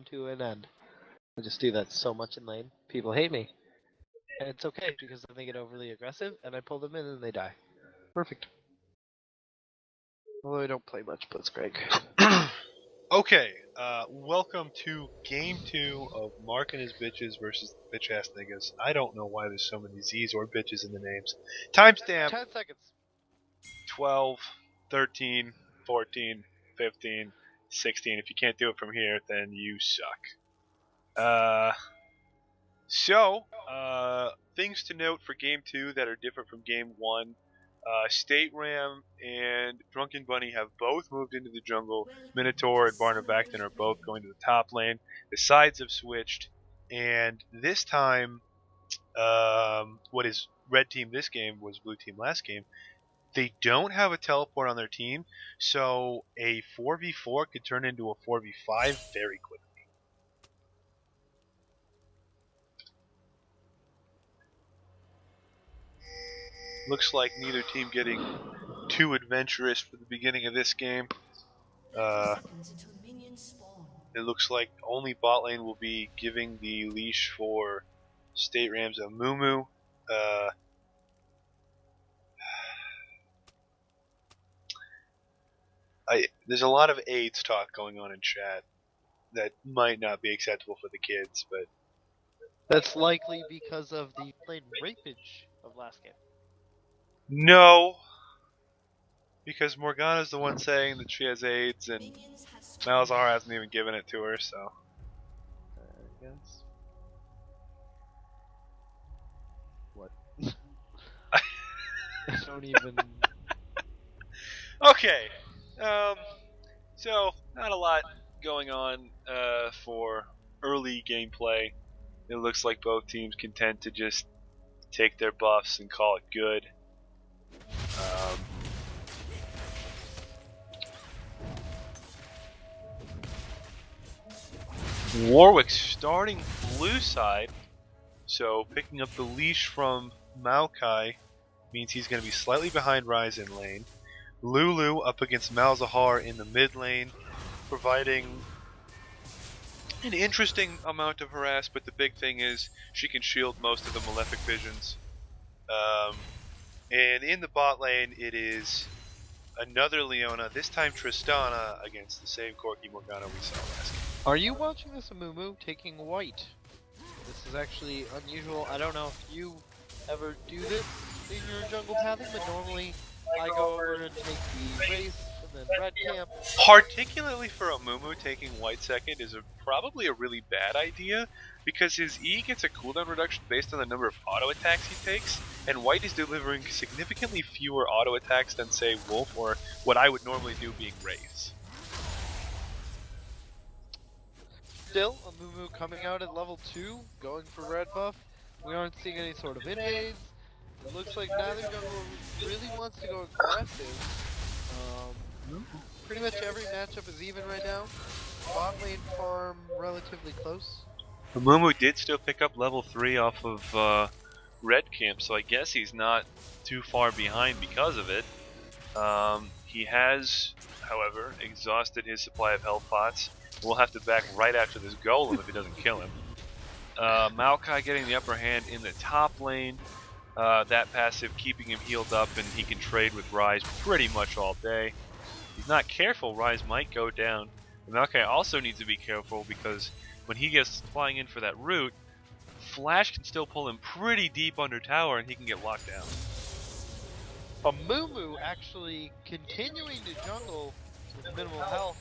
to an end. I just do that so much in lane. People hate me. And it's okay, because then they get overly aggressive, and I pull them in and they die. Perfect. Although I don't play much Blitzcrank. Okay, welcome to Game 2 of Mark and his bitches versus bitch-ass niggas. I don't know why there's so many Z's or bitches in the names. Timestamp 10 seconds. 12, 13, 14, 15, 16. If you can't do it from here, then you suck. Things to note for Game 2 that are different from Game 1. State Ram and Drunken Bunny have both moved into the jungle. Minotaur and Barnabacton are both going to the top lane. The sides have switched, and this time, what is red team this game was blue team last game. They don't have a teleport on their team, so a 4v4 could turn into a 4v5 very quickly. Looks like neither team getting too adventurous for the beginning of this game. It looks like only bot lane will be giving the leash for State Rams a Mumu. There's a lot of AIDS talk going on in chat that might not be acceptable for the kids, but That's likely because of the plain rapage of last game. no, because Morgana's the one saying that she has AIDS, and Malzahar hasn't even given it to her, so. I guess. What? I don't even. Okay, so not a lot going on for early gameplay. It looks like both teams content to just take their buffs and call it good. Warwick starting blue side, so picking up the leash from Maokai means he's going to be slightly behind Ryze in lane. Lulu up against Malzahar in the mid lane, providing an interesting amount of harass, but the big thing is she can shield most of the Malefic Visions. And in the bot lane, it is another Leona, this time Tristana, against the same Corki Morgana we saw last game. Are you watching this Amumu taking white? This is actually unusual. I don't know if you ever do this in your jungle pathing, but normally I go over and take the race and then red camp. Particularly for Amumu, taking white second is probably a really bad idea, because his E gets a cooldown reduction based on the number of auto attacks he takes, and white is delivering significantly fewer auto attacks than, say, Wolf, or what I would normally do being Wraiths. Still, Amumu coming out at level 2, going for red buff. We aren't seeing any sort of invades. It looks like neither jungle really wants to go aggressive. Pretty much every matchup is even right now. Bot lane farm relatively close. Amumu did still pick up level 3 off of red camp, so I guess he's not too far behind because of it. He has, however, exhausted his supply of health pots. We'll have to back right after this golem if he doesn't kill him. Maokai getting the upper hand in the top lane. That passive keeping him healed up, and he can trade with Ryze pretty much all day. If he's not careful, Ryze might go down. And Maokai also needs to be careful, because when he gets flying in for that root, Flash can still pull him pretty deep under tower, and he can get locked down. Amumu actually continuing to jungle with minimal health.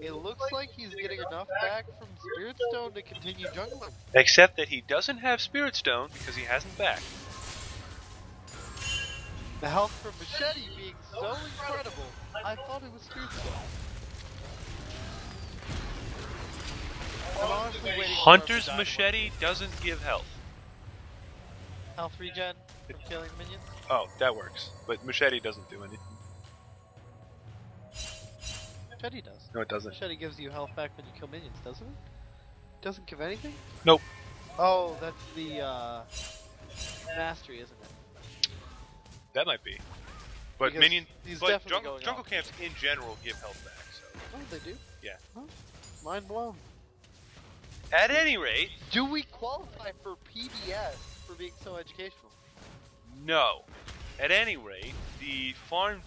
It looks like he's getting enough back from Spirit Stone to continue jungling. Except that he doesn't have Spirit Stone because he hasn't backed. The health from Machete being so incredible, I thought it was Spirit Stone. I'm honestly waiting Hunter's for Machete doesn't give health. Health regen from killing minions? Oh, that works. But Machete doesn't do anything. Machete does. No, it doesn't. Machete gives you health back when you kill minions, doesn't it? Doesn't give anything? Nope. Oh, that's the mastery, isn't it? That might be. But Because minion, he's but definitely going jungle off. camps in general give health back. So Oh, they do? yeah. Huh? Mind blown. At any rate, do we qualify for PBS for being so educational? no. At any rate, the farm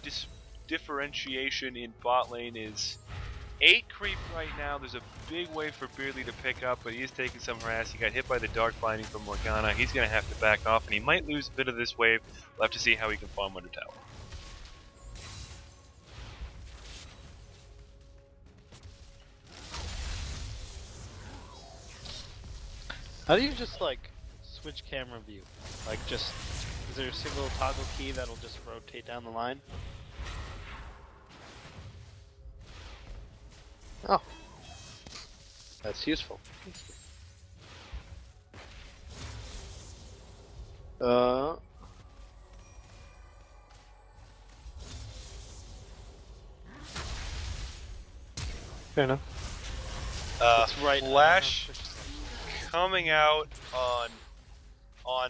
differentiation in bot lane is 8 creep right now. There's a big wave for Beardley to pick up, but he is taking some harass. He got hit by the Dark Binding from Morgana. He's going to have to back off, and he might lose a bit of this wave. We'll have to see how he can farm under tower. How do you just like switch camera view? Like just, is there a single toggle key that'll just rotate down the line? Oh. That's useful. Fair enough. It's right Flash coming out on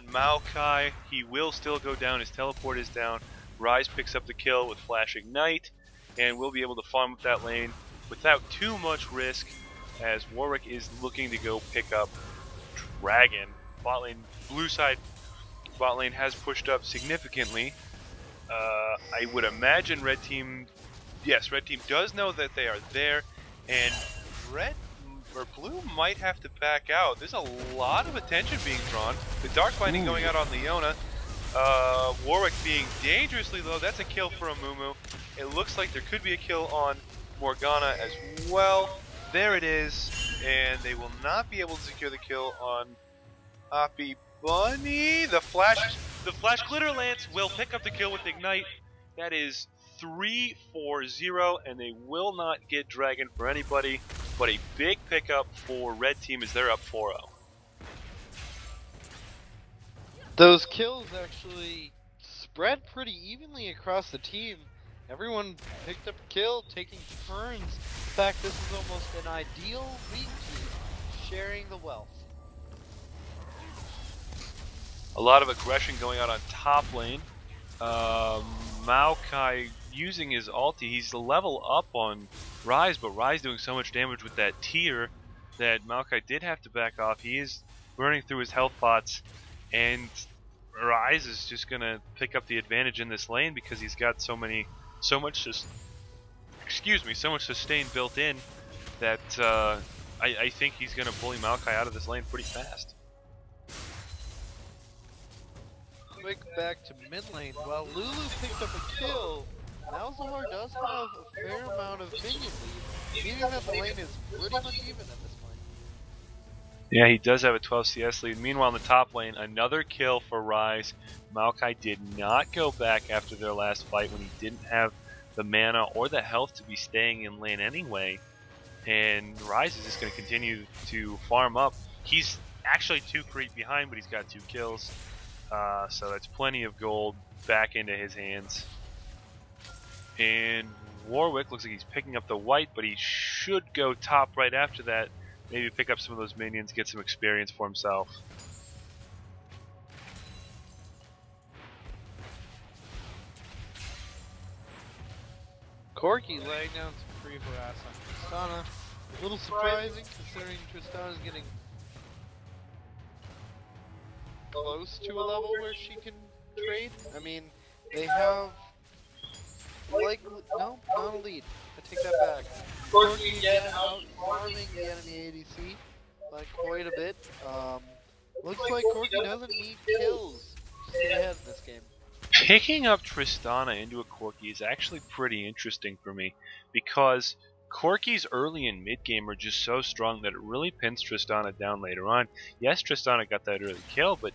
Maokai. He will still go down. His teleport is down. Ryze picks up the kill with Flash Ignite, and we'll be able to farm up that lane without too much risk, as Warwick is looking to go pick up Dragon. Bot lane, blue side bot lane has pushed up significantly. I would imagine red team does know that they are there, and red or blue might have to back out. There's a lot of attention being drawn. The Dark Binding going out on Leona. Warwick being dangerously low. That's a kill for a Mumu. It looks like there could be a kill on Morgana as well. There it is, and they will not be able to secure the kill on Hoppy Bunny. The Flash Glitter Lance will pick up the kill with Ignite. That is 3-4-0, and they will not get Dragon for anybody, but a big pickup for Red Team as they're up 4-0. Those kills actually spread pretty evenly across the team. Everyone picked up a kill, taking turns. In fact, this is almost an ideal weak team, sharing the wealth. A lot of aggression going out on top lane. Maokai using his ulti. He's a level up on Ryze, but Ryze doing so much damage with that tier that Maokai did have to back off. He is burning through his health pots, and Ryze is just gonna pick up the advantage in this lane because he's got so much sustain built in that I think he's gonna bully Maokai out of this lane pretty fast. Quick back to mid lane. While Lulu picked up a kill, Malzahar does have a fair amount of minion lead, meaning that the lane is pretty much even at this point. Yeah, he does have a 12 CS lead. Meanwhile, in the top lane, another kill for Ryze. Maokai did not go back after their last fight when he didn't have the mana or the health to be staying in lane anyway. And Ryze is just going to continue to farm up. He's actually 2 creep behind, but he's got 2 kills. So that's plenty of gold back into his hands. And Warwick looks like he's picking up the white, but he should go top right after that. Maybe pick up some of those minions, get some experience for himself. Corki laying down some free harass on Tristana. A little surprising considering Tristana's getting close to a level where she can trade. I mean, they have like no, not a lead. I take that back. Corki again out farming the enemy ADC by quite a bit. Looks like Corki doesn't need kills to stay ahead in this game. Picking up Tristana into a Corki is actually pretty interesting for me, because Corki's early and mid game are just so strong that it really pins Tristana down later on. Yes, Tristana got that early kill, but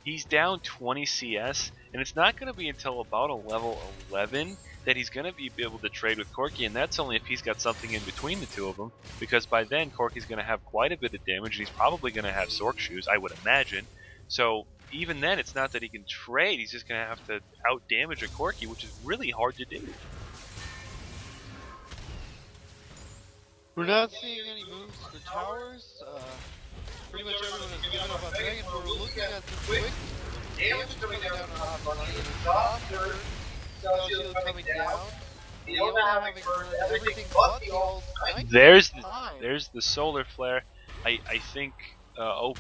he's down 20 CS, and it's not going to be until about a level 11 that he's going to be able to trade with Corki, and that's only if he's got something in between the two of them, because by then Corki's going to have quite a bit of damage, and he's probably going to have Zork shoes, I would imagine. So even then, it's not that he can trade, he's just going to have to out-damage a Corki, which is really hard to do. We're not seeing any moves for towers. Pretty much everyone has given up on Dragon, but we're looking at some quick damage coming down on Hoppy Bunny. It's Doctor, Spell Shield coming down. Leona having burned everything but the ult. There's the solar flare. I think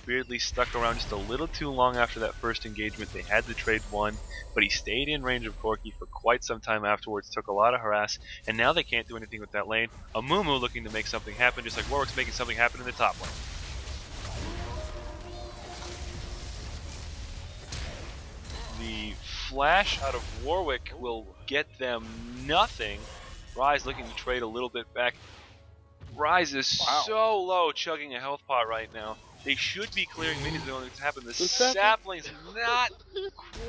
Beardley stuck around just a little too long after that first engagement. They had the trade won, but he stayed in range of Corki for quite some time afterwards, took a lot of harass, and now they can't do anything with that lane. Amumu looking to make something happen, just like Warwick's making something happen in the top lane. The flash out of Warwick will get them nothing. Rise looking to trade a little bit back. Rise is so low, chugging a health pot right now. They should be clearing minions. What's happened? The sapling's not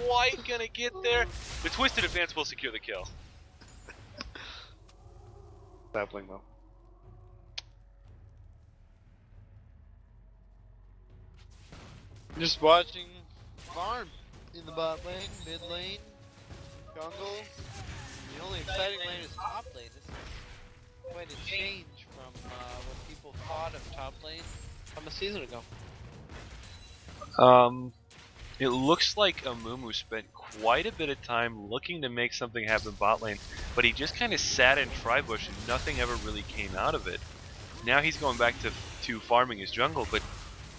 quite gonna get there. The twisted advance will secure the kill. Sapling though. Just watching farm in the bot lane, mid lane, jungle. The only exciting lane is top lane. This is quite a change from what people thought of top lane from a season ago. It looks like Amumu spent quite a bit of time looking to make something happen bot lane, but he just kind of sat in tribush and nothing ever really came out of it. Now he's going back to farming his jungle, but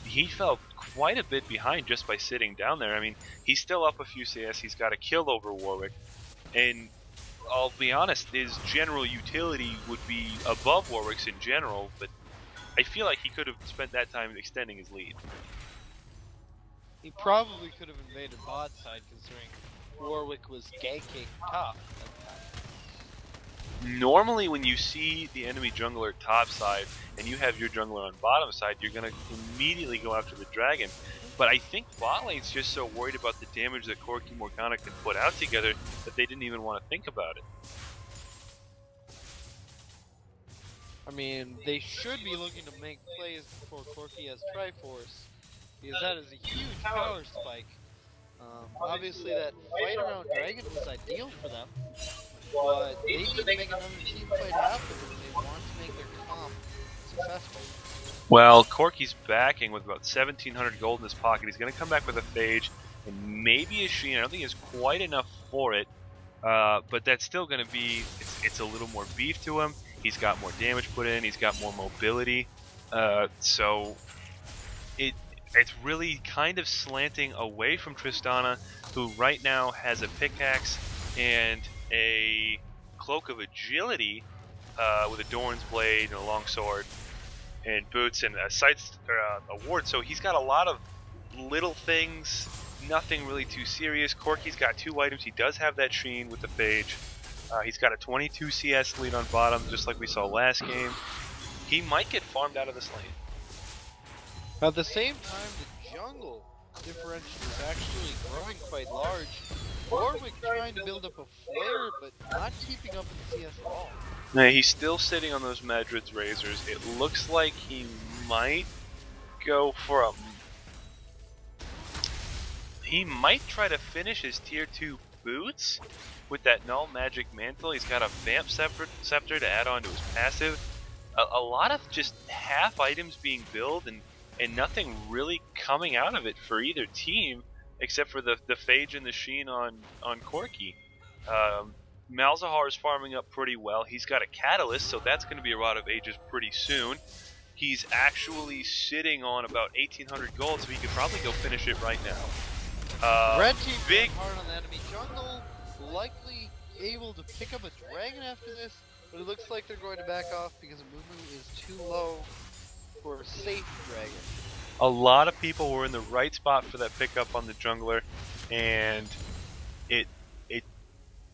he fell quite a bit behind just by sitting down there. I mean, he's still up a few CS, he's got a kill over Warwick, and I'll be honest, his general utility would be above Warwick's in general, but I feel like he could have spent that time extending his lead. He probably could have invaded bot side considering Warwick was ganking top at the time. Normally when you see the enemy jungler top side and you have your jungler on bottom side, you're going to immediately go after the dragon. But I think bot lane's just so worried about the damage that Corki Morgana can put out together that they didn't even want to think about it. I mean, they should be looking to make plays before Corki has Triforce, because that is a huge power spike. Obviously that fight around Dragon was ideal for them, but they need to make another team fight happen if they want to make their comp successful. Well, Corki's backing with about 1,700 gold in his pocket. He's going to come back with a Phage and maybe a Sheen. I don't think he has quite enough for it, but that's still going to be, it's a little more beef to him. He's got more damage put in, he's got more mobility, so it's really kind of slanting away from Tristana, who right now has a pickaxe and a cloak of agility with a Doran's blade and a long sword and boots and a a ward. So he's got a lot of little things, nothing really too serious. Corki's got 2 items. He does have that Sheen with the Phage. He's got a 22 CS lead on bottom, just like we saw last game. He might get farmed out of this lane. At the same time, the jungle differential is actually growing quite large. Warwick trying to build up a flare, but not keeping up in CS at all. Now, he's still sitting on those Madrid's Razors. It looks like he might go for a... He might try to finish his tier 2 boots with that Null Magic Mantle. He's got a Vamp Scepter to add on to his passive. A lot of just half items being built and nothing really coming out of it for either team except for the Phage and the Sheen on Corki. Malzahar's farming up pretty well. He's got a Catalyst, so that's going to be a Rod of Ages pretty soon. He's actually sitting on about 1,800 gold, so he could probably go finish it right now. Red team big hard on the enemy jungle, likely able to pick up a dragon after this, but it looks like they're going to back off because Amumu is too low for a safe dragon. A lot of people were in the right spot for that pickup on the jungler, and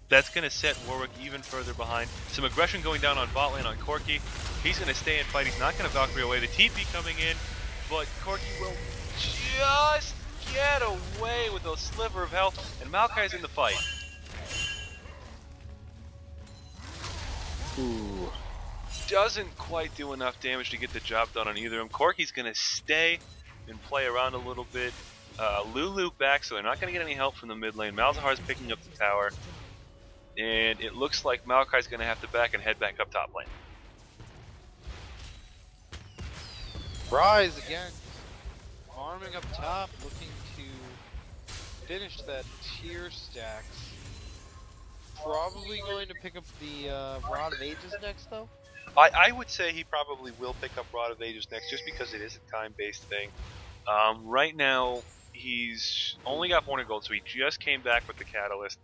that's going to set Warwick even further behind. Some aggression going down on bot lane on Corki. He's going to stay and fight. He's not going to Valkyrie away. The TP coming in, but Corki will just get away with a sliver of health, and Maokai's in the fight. Ooh. Doesn't quite do enough damage to get the job done on either of them. Corki's going to stay and play around a little bit. Lulu back, so they're not going to get any help from the mid lane. Malzahar's picking up the tower. And it looks like Maokai's going to have to back and head back up top lane. Rise again, farming up top, looking to finish that tier stacks. Probably going to pick up the Rod of Ages next though. I would say he probably will pick up Rod of Ages next, just because it is a time-based thing. Right now, he's only got 400 gold, so he just came back with the Catalyst.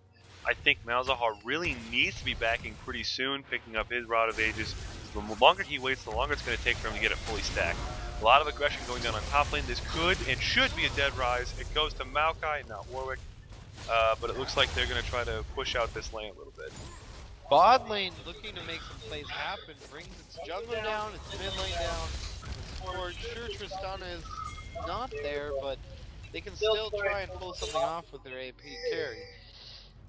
I think Malzahar really needs to be backing pretty soon, picking up his Rod of Ages. The longer he waits, the longer it's going to take for him to get it fully stacked. A lot of aggression going down on top lane. This could and should be a dead rise. It goes to Maokai, not Warwick. But it looks like they're going to try to push out this lane a little bit. Bot lane looking to make some plays happen, brings its jungler down, its mid lane down, its support. Sure, Tristana is not there, but they can still try and pull something off with their AP carry.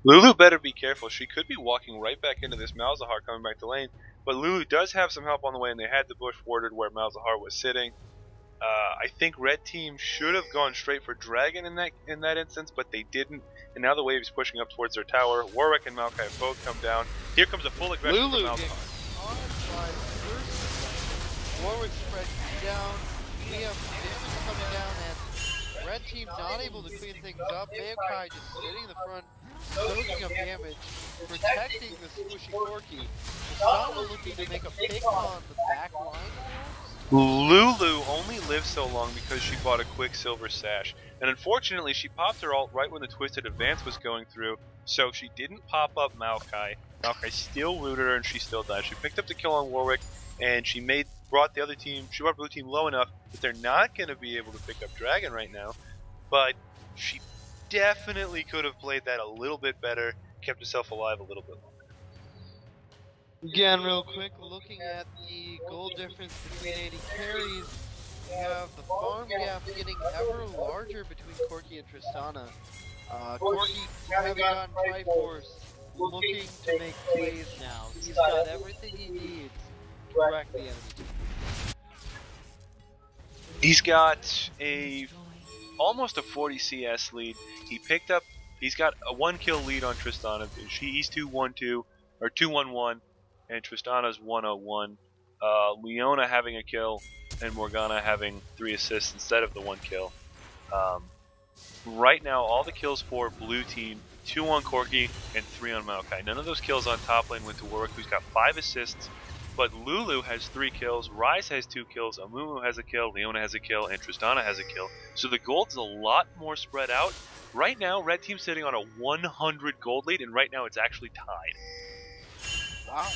Lulu better be careful. She could be walking right back into this Malzahar coming back to lane. But Lulu does have some help on the way, and they had the bush warded where Malzahar was sitting. I think red team should have gone straight for Dragon in that instance, but they didn't. And now the wave is pushing up towards their tower. Warwick and Maokai have both come down. Here comes a full aggression Lulu from getting Malzahar. caught by first. Warwick spread down. We have damage coming down, and red team not able to clean things up. Maokai just sitting in the front, soaking up damage, protecting the squishy Corki. Tristana looking to make a pick on the back line. Lulu only lives so long because she bought a Quicksilver Sash. And unfortunately, she popped her ult right when the Twisted Advance was going through, so she didn't pop up Maokai. Maokai still rooted her and she still died. She picked up the kill on Warwick, and she brought blue team low enough that they're not going to be able to pick up Dragon right now. But she definitely could have played that a little bit better, kept herself alive a little bit longer. Again, real quick, looking at the goal difference between 80 carries, we have the farm gap getting ever larger between Corki and Tristana. Corki, having gotten Triforce, looking to make plays now. He's got everything he needs to wreck the enemy team. He's got almost a 40 CS lead. He's got a 1 kill lead on Tristana. He's 2-1-2, or 2-1-1. And Tristana's 101. Leona having a kill, and Morgana having 3 assists instead of the 1 kill. Right now, all the kills for blue team, 2 on Corki and 3 on Maokai. None of those kills on top lane went to Warwick, who's got 5 assists. But Lulu has 3 kills, Ryze has 2 kills, Amumu has a kill, Leona has a kill, and Tristana has a kill. So the gold's a lot more spread out. Right now, red team's sitting on a 100 gold lead, and right now it's actually tied. Wow.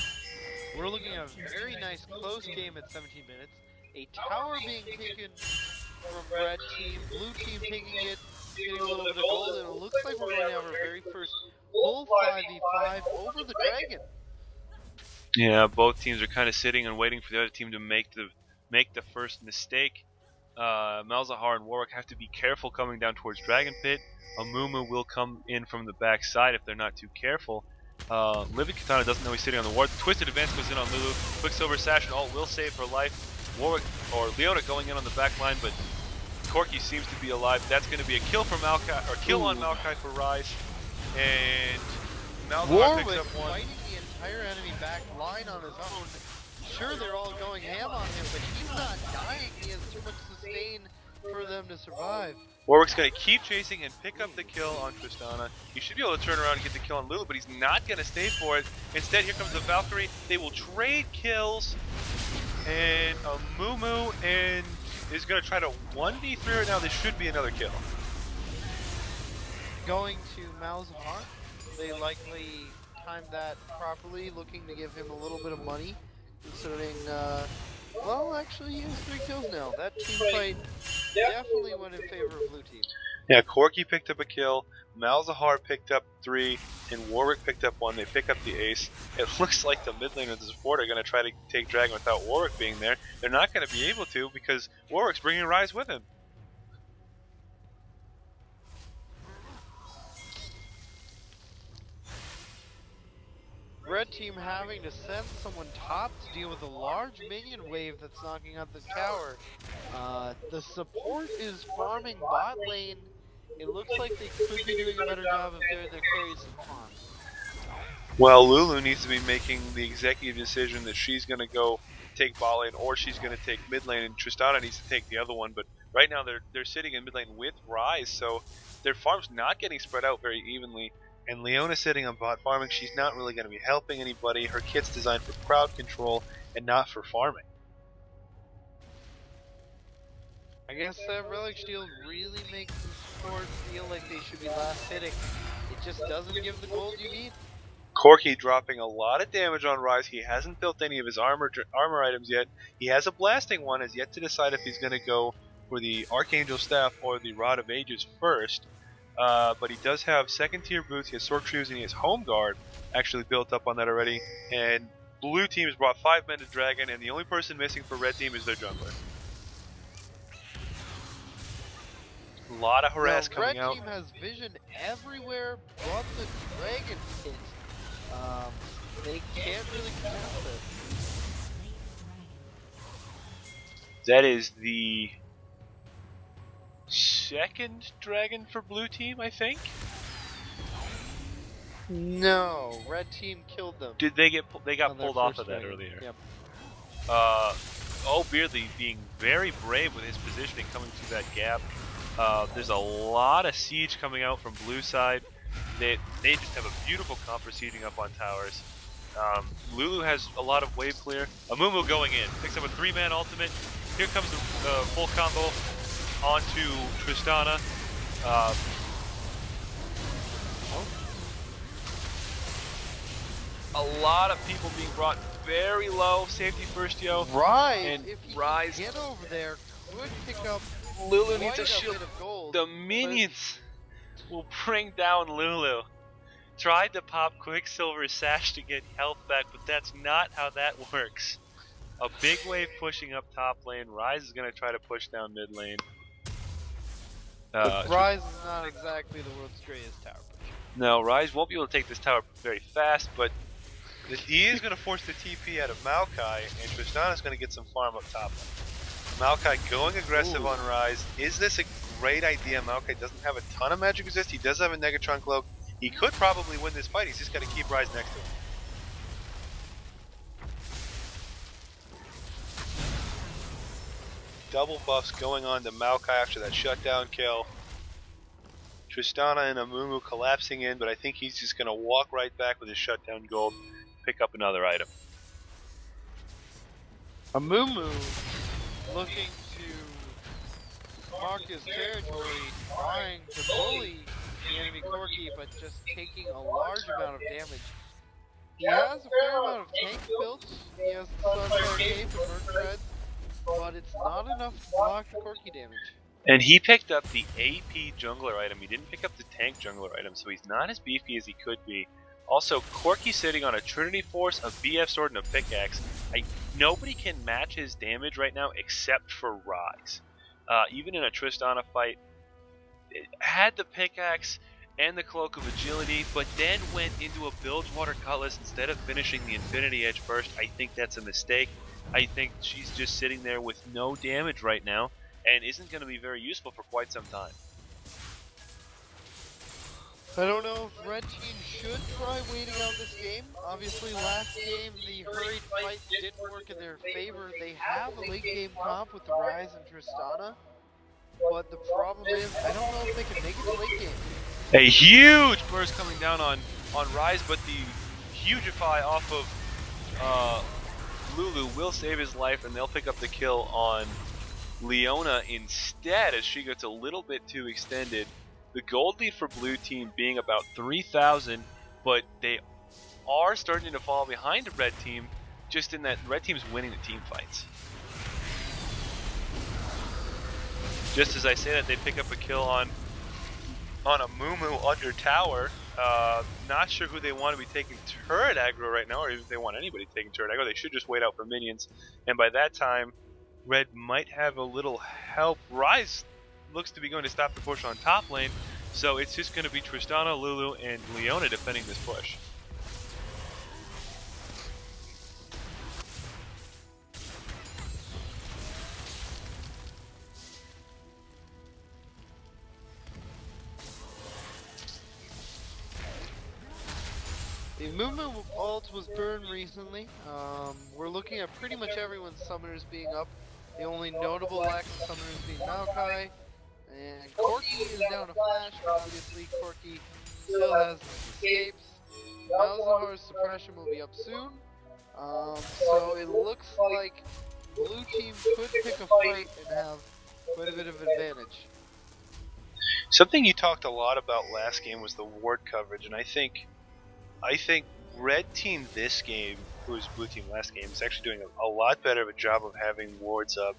We're looking at a very nice close game at 17 minutes. A tower being taken from red team, blue team taking it, getting a little bit of gold, and it looks like we're going to have our very first full 5v5 over the Dragon. Yeah, both teams are kind of sitting and waiting for the other team to make the first mistake. Malzahar and Warwick have to be careful coming down towards Dragon Pit. Amumu will come in from the back side if they're not too careful. Living Katana doesn't know he's sitting on the ward. Twisted Advance goes in on Lulu. Quicksilver Sash and ult will save her life. Warwick or Leona going in on the back line, but Corki seems to be alive. That's going to be a kill for Maokai, or kill on Maokai for Ryze. And Malzahar picks up one. Fighting the entire enemy back line on his own. Sure, they're all going ham on him, but he's not dying. He has too much sustain for them to survive. Warwick's going to keep chasing and pick up the kill on Tristana. He should be able to turn around and get the kill on Lulu, but he's not going to stay for it. Instead, here comes the Valkyrie. They will trade kills. And Amumu is going to try to 1v3 right now. This should be another kill. Going to Malzahar. They likely timed that properly, looking to give him a little bit of money. Considering, well, actually, he has 3 kills now. That team fight definitely went in favor of blue team. Yeah, Corki picked up a kill, Malzahar picked up 3, and Warwick picked up 1. They pick up the ace. It looks like the mid lane and the support are going to try to take Dragon without Warwick being there. They're not going to be able to because Warwick's bringing Ryze with him. Red team having to send someone top to deal with a large minion wave that's knocking out the tower. The support is farming bot lane. It looks like they could be doing a better job of getting their carries to farm. Well, Lulu needs to be making the executive decision that she's going to go take bot lane or she's going to take mid lane, and Tristana needs to take the other one. But right now they're sitting in mid lane with Ryze, so their farm's not getting spread out very evenly. And Leona sitting on bot farming, she's not really going to be helping anybody. Her kit's designed for crowd control, and not for farming. I guess that Relic Shield really makes the support feel like they should be last hitting. It just doesn't give the gold you need. Corki dropping a lot of damage on Rise. He hasn't built any of his armor items yet. He has a blasting one, has yet to decide if he's going to go for the Archangel Staff or the Rod of Ages first. But he does have second tier boots, he has Sword Shoes, and he has Home Guard actually built up on that already. And blue team has brought 5 men to Dragon, and the only person missing for red team is their jungler. A lot of harass coming out. Red team has vision everywhere but the Dragon Pit. They can't really contest it. That is the second dragon for blue team, I think. No, red team killed them. Did they get? They got On their pulled off first of that dragon. earlier. Yep. Beardley being very brave with his positioning coming through that gap. There's a lot of siege coming out from blue side. They just have a beautiful comp proceeding up on towers. Lulu has a lot of wave clear. Amumu going in, picks up a 3-man ultimate. Here comes the full combo onto Tristana. A lot of people being brought very low. Safety first, yo. Rise, And if he Rise. can get over there, could pick up Lulu quite needs a a shield. bit of gold. The minions will bring down Lulu. Tried to pop Quicksilver's sash to get health back, but that's not how that works. A big wave pushing up top lane. Rise is going to try to push down mid lane. Rise is not exactly the world's greatest tower pusher. No, Rise won't be able to take this tower very fast, but he is going to force the TP out of Maokai, and Tristana is going to get some farm up top lane. Maokai going aggressive on Rise. Is this a great idea? Maokai doesn't have a ton of magic resist. He does have a Negatron Cloak. He could probably win this fight. He's just got to keep Rise next to him. Double buffs going on to Maokai after that shutdown kill. Tristana and Amumu collapsing in, but I think he's just going to walk right back with his shutdown gold, pick up another item. Amumu looking to mark his territory, trying to bully the enemy Corki, but just taking a large amount of damage. He has a fair amount of tank built. He has the Sunfire Cape and Merc Tread, but it's not enough to block the Corki damage. And he picked up the AP jungler item. He didn't pick up the tank jungler item, so he's not as beefy as he could be. Also, Corki sitting on a Trinity Force, a BF Sword, and a pickaxe. Nobody can match his damage right now except for Rise. Even in a Tristana fight, it had the pickaxe and the Cloak of Agility, but then went into a Bilgewater Cutlass instead of finishing the Infinity Edge first. I think that's a mistake. I think she's just sitting there with no damage right now, and isn't going to be very useful for quite some time. I don't know if Red Team should try waiting out this game. Obviously, last game, the hurried fight didn't work in their favor. They have a late game comp with the Rise and Tristana, but the problem is, I don't know if they can make it to late game. A huge burst coming down on Rise, but the Hugify off of Lulu will save his life, and they'll pick up the kill on Leona instead as she gets a little bit too extended. The gold lead for blue team being about 3,000, but they are starting to fall behind the red team, just in that red team's winning the team fights. Just as I say that, they pick up a kill on a Mumu under tower. Not sure who they want to be taking turret aggro right now, or if they want anybody taking turret aggro. They should just wait out for minions, and by that time, red might have a little help. Rise looks to be going to stop the push on top lane, so it's just going to be Tristana, Lulu, and Leona defending this push. The Mumu ult was burned recently. We're looking at pretty much everyone's summoners being up. The only notable active summoners being Maokai, and Corki is down to Flash, but obviously Corki still has his escapes. Malzahar's suppression will be up soon. So it looks like blue team could pick a fight and have quite a bit of advantage. Something you talked a lot about last game was the ward coverage, and I think red team this game, who was blue team last game, is actually doing a lot better of a job of having wards up,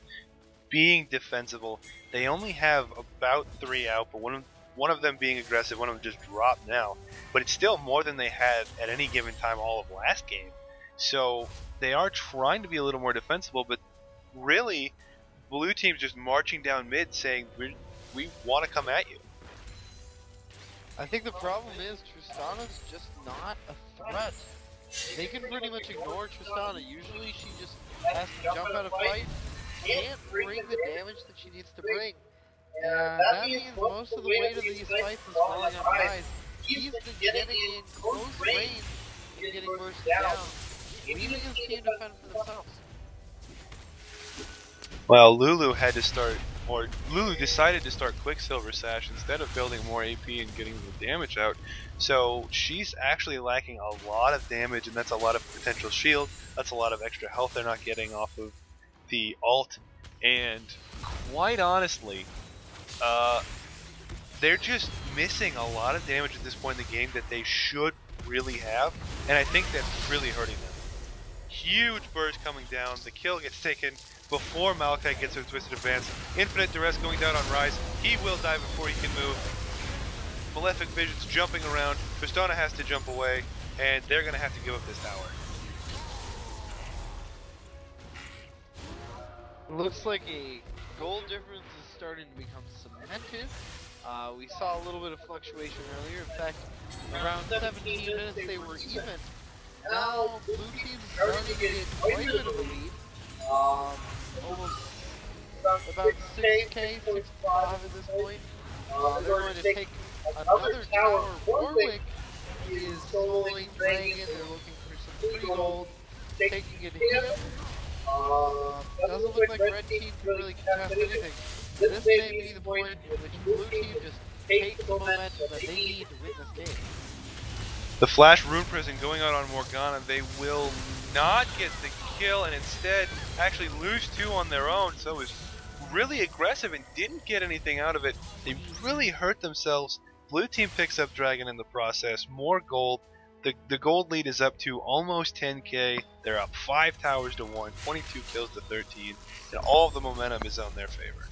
being defensible. They only have about 3 out, but one of them being aggressive, one of them just dropped now. But it's still more than they had at any given time all of last game. So they are trying to be a little more defensible, but really, blue team's just marching down mid saying, we want to come at you. I think the problem is Tristana's just not a threat. They can pretty much ignore Tristana. Usually she just has to jump out of fight, can't bring the damage that she needs to bring. And that means most of the weight of these fights is falling on Rise. He's been getting in close range and getting bursted down, leaving his team to fend for themselves. Well, Lulu decided to start Quicksilver Sash instead of building more AP and getting the damage out. So she's actually lacking a lot of damage, and that's a lot of potential shield. That's a lot of extra health they're not getting off of the ult. And quite honestly, they're just missing a lot of damage at this point in the game that they should really have, and I think that's really hurting them. Huge burst coming down, the kill gets taken before Maokai gets her twisted advance. Infinite duress going down on Rise. He will die before he can move. Malefic Vision's jumping around. Tristana has to jump away, and they're going to have to give up this tower. Looks like a goal difference is starting to become cemented. We saw a little bit of fluctuation earlier. In fact, around 17 minutes they were even. Now, blue team's starting to get quite a bit of a lead. Almost about 6k, 65 at this point. They're going to take another tower. Warwick is slowly dragging. They're looking for some free gold, taking it hit. Doesn't look like red team can really contest anything. This may be the point in which blue team just takes the momentum that they need to win this game. The Flash Rune Prison going out on Morgana. They will not get the kill and instead actually lose 2 on their own. So it was really aggressive and didn't get anything out of it. They really hurt themselves. Blue team picks up Dragon in the process. More gold. The gold lead is up to almost 10k. They're up 5 towers to 1, 22 kills to 13, and all of the momentum is on their favor.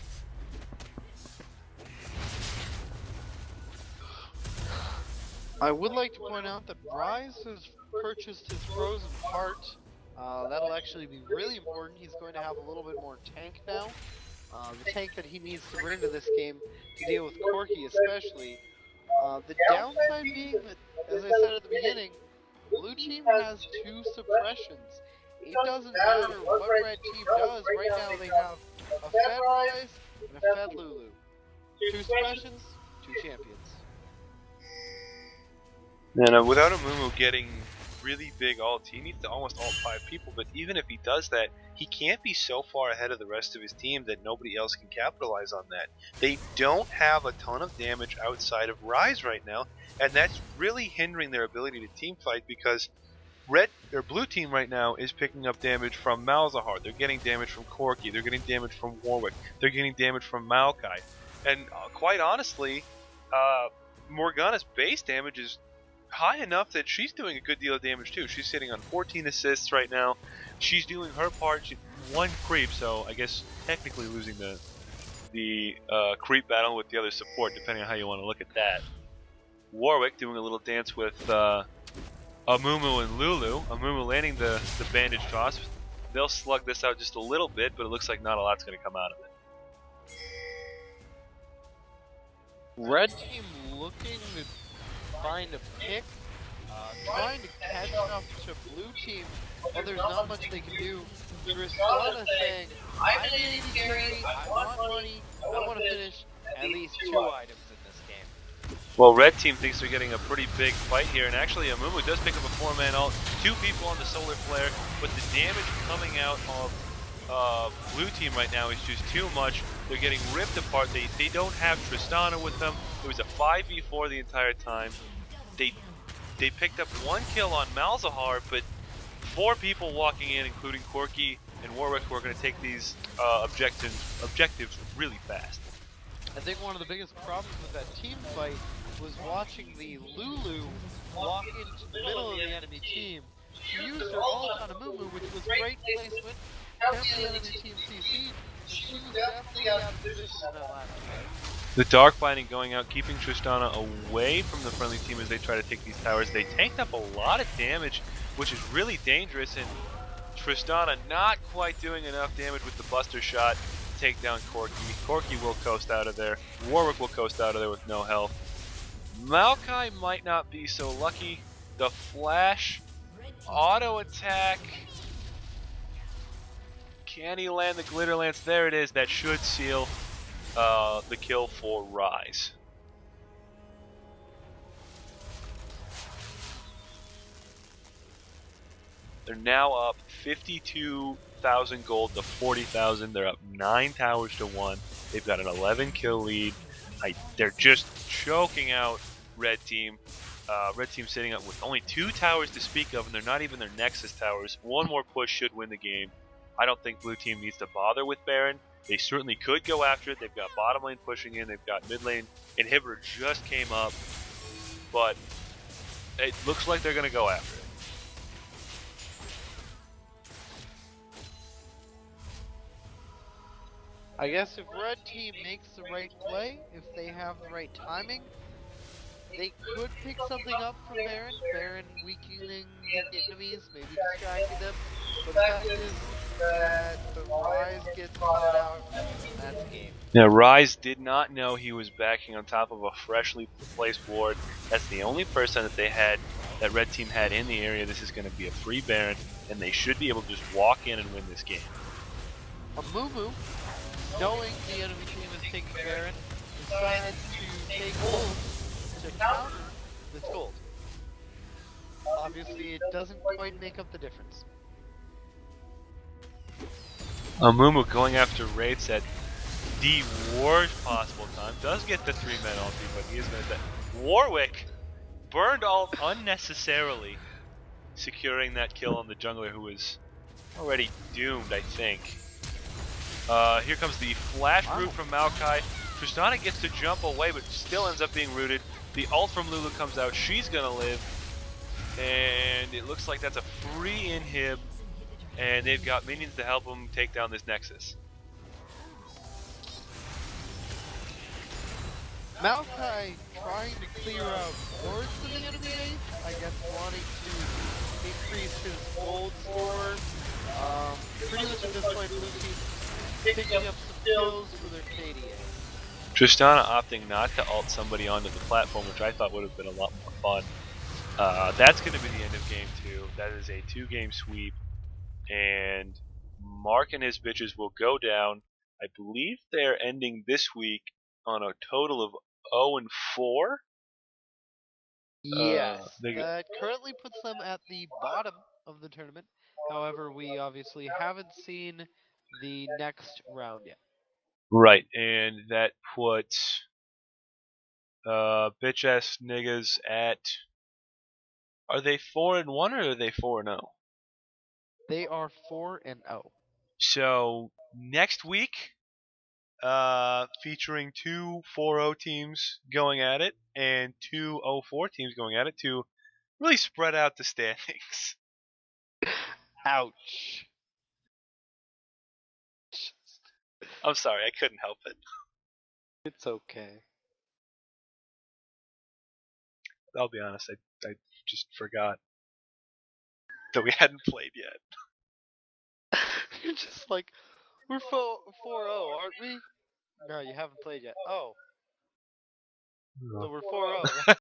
I would like to point out that Rise has purchased his Frozen Heart. That'll actually be really important. He's going to have a little bit more tank now. The tank that he needs to bring to this game to deal with Corki especially. The downside being that, as I said at the beginning, blue team has 2 suppressions. It doesn't matter what red team does. Right now they have a Fed Rise and a Fed Lulu. 2 suppressions, 2 champions. And without Amumu getting really big ults, he needs to almost ult 5 people, but even if he does that, he can't be so far ahead of the rest of his team that nobody else can capitalize on that. They don't have a ton of damage outside of Rise right now, and that's really hindering their ability to team fight because blue team right now is picking up damage from Malzahar, they're getting damage from Corki, they're getting damage from Warwick, they're getting damage from Maokai, and quite honestly, Morgana's base damage is high enough that she's doing a good deal of damage too. She's sitting on 14 assists right now. She's doing her part. She 1 creep, so I guess technically losing the creep battle with the other support, depending on how you want to look at that. Warwick doing a little dance with Amumu and Lulu. Amumu landing the bandage toss. They'll slug this out just a little bit, but it looks like not a lot's going to come out of it. Red team looking to find a pick, trying to catch up to blue team, but there's not much they can do. Tristana saying, I need to carry, I want money, I want to finish at least 2 items in this game. Well, red team thinks they're getting a pretty big fight here, and actually Amumu does pick up a 4-man ult, 2 people on the solar flare, but the damage coming out of blue team right now is just too much. They're getting ripped apart. They don't have Tristana with them. It was a 5v4 the entire time. They picked up 1 kill on Malzahar, but 4 people walking in, including Corky and Warwick, who are going to take these objectives really fast. I think one of the biggest problems with that team fight was watching the Lulu walk into the middle of the enemy team. She used her ult on a Mumu, which was great placement, kept the enemy team CC'd, but she was definitely out of position in that last fight. The Dark Binding going out, keeping Tristana away from the friendly team as they try to take these towers. They tanked up a lot of damage, which is really dangerous, and Tristana not quite doing enough damage with the Buster Shot to take down Corky. Corky will coast out of there. Warwick will coast out of there with no health. Maokai might not be so lucky. The Flash, auto attack. Can he land the Glitter Lance? There it is. That should seal the kill for Rise. They're now up 52,000 gold to 40,000. They're up 9 towers to 1. They've got an 11 kill lead. They're just choking out Red Team. Red Team sitting up with only 2 towers to speak of, and they're not even their Nexus towers. One more push should win the game. I don't think Blue Team needs to bother with Baron. They certainly could go after it. They've got bottom lane pushing in. They've got mid lane. Inhibitor just came up. But it looks like they're going to go after it. I guess if Red Team makes the right play, if they have the right timing, they could pick something up from Baron. Baron weakening the enemies, maybe distracting them. But the fact is that the Rise gets caught out, and that's game. Now, Rise did not know he was backing on top of a freshly placed ward. That's the only person that they had, that Red Team had in the area. This is going to be a free Baron, and they should be able to just walk in and win this game. A Mumu, knowing the enemy team is taking Baron, decided to take ult to counter this gold. Obviously, it doesn't quite make up the difference. Amumu going after Wraiths at the worst possible time. Does get the 3-man ulti, but he is going to die. Warwick burned ult unnecessarily, securing that kill on the jungler who was already doomed, I think. Here comes the flash root from Maokai. Tristana gets to jump away, but still ends up being rooted. The ult from Lulu comes out. She's going to live. And it looks like that's a free inhib. And they've got minions to help them take down this Nexus. Maokai trying to clear out wards of the enemy base, I guess wanting to increase his gold score. Pretty much at this point, Blue Team picking up some kills for their KDA. Tristana opting not to ult somebody onto the platform, which I thought would have been a lot more fun. That's going to be the end of game 2. That is a 2-game sweep. And Mark and his bitches will go down. I believe they're ending this week on a total of 0-4. Yes, that currently puts them at the bottom of the tournament. However, we obviously haven't seen the next round yet. Right, and that puts bitch-ass niggas at... Are they 4-1 or are they 4-0? They are 4-0. So next week, featuring 2 4-0 teams going at it and 2 0-4 teams going at it to really spread out the standings. Ouch. I'm sorry, I couldn't help it. It's okay. I'll be honest, I just forgot that we hadn't played yet. You're just like, we're 4-0, aren't we? No, you haven't played yet. Oh. So we're 4-0.